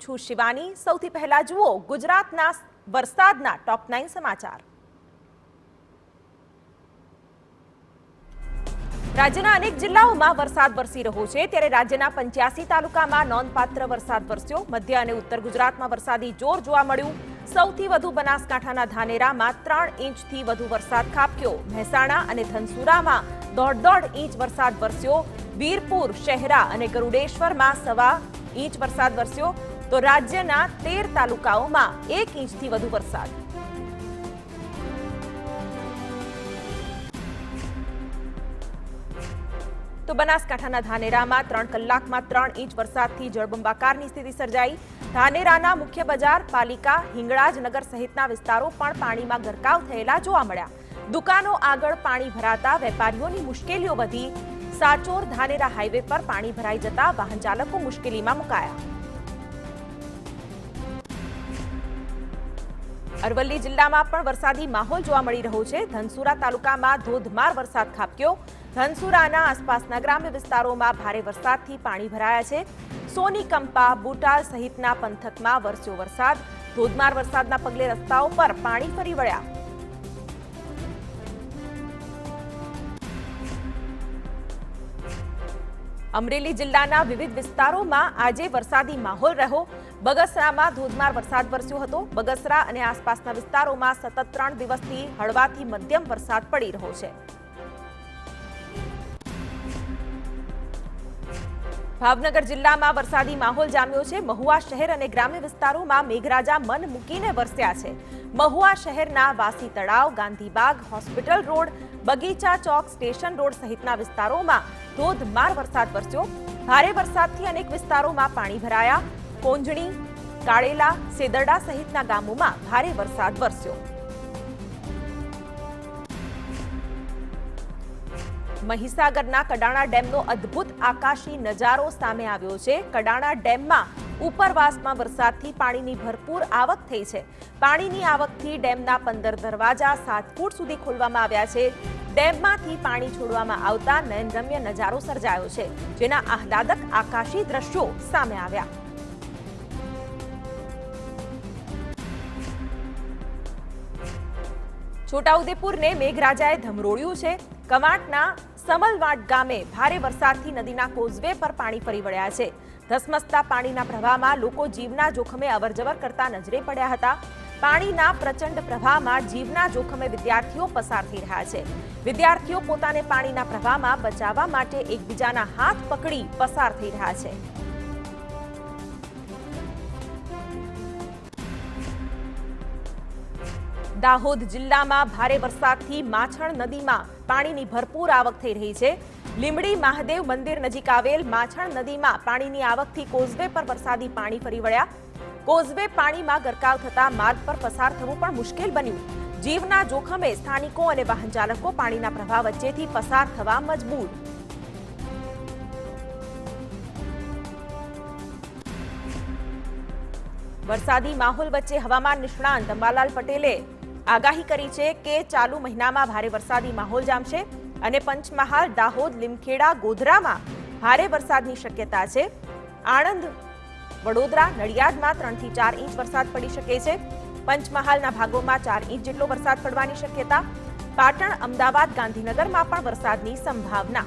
છું શિવાની। સૌથી પહેલા જુઓ ગુજરાતના વરસાદના ટોપ 9 સમાચાર। રાજ્યના અનેક જિલ્લાઓમાં વરસાદ વરસી રહ્યો છે, ત્યારે રાજ્યના 85 તાલુકામાં નોંધપાત્ર વરસાદ વરસ્યો। મધ્ય અને ઉત્તર ગુજરાતમાં વરસાદી જોર જોવા મળ્યું। સૌથી વધુ બનાસકાંઠાના ધાનેરામાં 3 ઇંચથી વધુ વરસાદ ખાબક્યો। મહેસાણા અને ધનસુરામાં 1.5 ઇંચ વરસાદ વરસ્યો। વીરપુર, શહેરા અને ગરુડેશ્વરમાં 1.25 ઇંચ વરસાદ વરસ્યો, તો રાજ્યના 13 તાલુકાઓમાં 1 ઇંચથી વધુ વરસાદ। તો બનાસકાંઠાના ધાનેરામાં 3 કલાકમાં 3 ઇંચ વરસાદથી જળબંબાકારની સ્થિતિ સર્જાઈ। ધાનેરાના મુખ્ય બજાર, પાલિકા, હિંગળાજનગર સહિતના વિસ્તારો પણ પાણીમાં ગરકાવ થયેલા જોવા મળ્યા। દુકાનો આગળ પાણી ભરાતા વેપારીઓની મુશ્કેલીઓ વધી। સાચોર ધાનેરા હાઈવે પર પાણી ભરાઈ જતા વાહન ચાલકો મુશ્કેલીમાં મુકાયા। અરવલ્લી જિલ્લામાં પણ વરસાદી માહોલ જોવા મળી રહ્યો છે। ધનસુરા તાલુકામાં ધોધમાર વરસાદ ખાબક્યો। ધનસુરાના આસપાસના ગ્રામ્ય વિસ્તારોમાં ભારે વરસાદથી પાણી ભરાયા છે। સોની કંપા, બુટાલ સહિતના પંથકમાં વરસ્યો વરસાદ। ધોધમાર વરસાદના પગલે રસ્તાઓ પર પાણી ફરી વળ્યા। અમરેલી જિલ્લાના વિવિધ વિસ્તારોમાં આજે વરસાદી માહોલ રહ્યો। બગસરામાં ધોધમાર વરસાદ વરસ્યો હતો। બગસરા અને આસપાસના વિસ્તારોમાં સતત 3 દિવસથી હળવાથી મધ્યમ વરસાદ પડી રહ્યો છે। ભાવનગર જિલ્લામાં વરસાદી માહોલ જામ્યો છે। મહુવા શહેર અને ગ્રામ્ય વિસ્તારોમાં મેઘરાજા મન મૂકીને વરસ્યા છે। મહુવા શહેરના વાસી તળાવ, ગાંધીબાગ, હોસ્પિટલ રોડ, બગીચા ચોક, સ્ટેશન રોડ સહિતના વિસ્તારોમાં ધોધમાર વરસાદ વરસ્યો। ભારે વરસાદથી અનેક વિસ્તારોમાં પાણી ભરાયા। કોંજણી, કાળેલા, સેદરડા સહિતના ગામોમાં ભારે વરસાદ વરસ્યો। મહીસાગરના કડાણા ડેમનો અદ્ભુત આકાશી નજારો સામે આવ્યો છે। કડાણા ડેમમાં ઉપરવાસમાં વરસાદથી પાણીની ભરપૂર આવક થઈ છે। પાણીની આવકથી ડેમના 15 દરવાજા 7 ફૂટ સુધી ખોલવામાં આવ્યા છે। ડેમમાંથી પાણી છોડવામાં આવતા નયનરમ્ય નજારો સર્જાયો છે, જેના આહલાદક આકાશી દ્રશ્યો સામે આવ્યા। છોટાઉદેપુરને મેઘરાજાએ ધમરોળ્યું છે। કવાંટના સમલવાડ ગામે ભારે વરસાદથી નદીના કોઝવે પર પાણી ફરી વળ્યા છે। ધસમસતા પાણીના પ્રવાહમાં લોકો જીવના જોખમે અવરજવર કરતા નજરે પડ્યા હતા। પાણીના પ્રચંડ પ્રવાહમાં જીવના જોખમે વિદ્યાર્થીઓ પસાર થઈ રહ્યા છે। વિદ્યાર્થીઓ પોતાને પાણીના પ્રવાહમાં બચાવવા માટે એકબીજાના હાથ પકડી પસાર થઈ રહ્યા છે। દાહોદ જિલ્લામાં ભારે વરસાદથી માછણ નદીમાં પાણીની ભરપૂર આવક થઈ રહી છે। લીંબડી મહાદેવ મંદિર નજીક આવેલ માછણ નદીમાં પાણીની આવકથી કોઝવે પર વરસાદી પાણી ફરી વળ્યા। કોઝવે પાણીમાં ગરકાવ થતા માર્ગ પર પસાર થવું પણ મુશ્કેલ બન્યું। જીવના જોખમે સ્થાનિકો અને વાહન ચાલકો પાણીના પ્રવાહ વચ્ચેથી પસાર થવા મજબૂર। વરસાદી માહોલ વચ્ચે હવામાન નિષ્ણાંત અંબાલાલ પટેલે આગાહી કરી છે કે ચાલુ મહિનામાં ભારે વરસાદી માહોલ જામશે અને પંચમહાલ, દાહોદ, લીમખેડા, ગોધરામાં ભારે વરસાદની શક્યતા છે। આણંદ, વડોદરા, નડિયાદમાં 3 થી 4 ઇંચ વરસાદ પડી શકે છે। પંચમહાલના ભાગોમાં 4 ઇંચ જેટલો વરસાદ પડવાની શક્યતા। પાટણ, અમદાવાદ, ગાંધીનગરમાં પણ વરસાદની સંભાવના।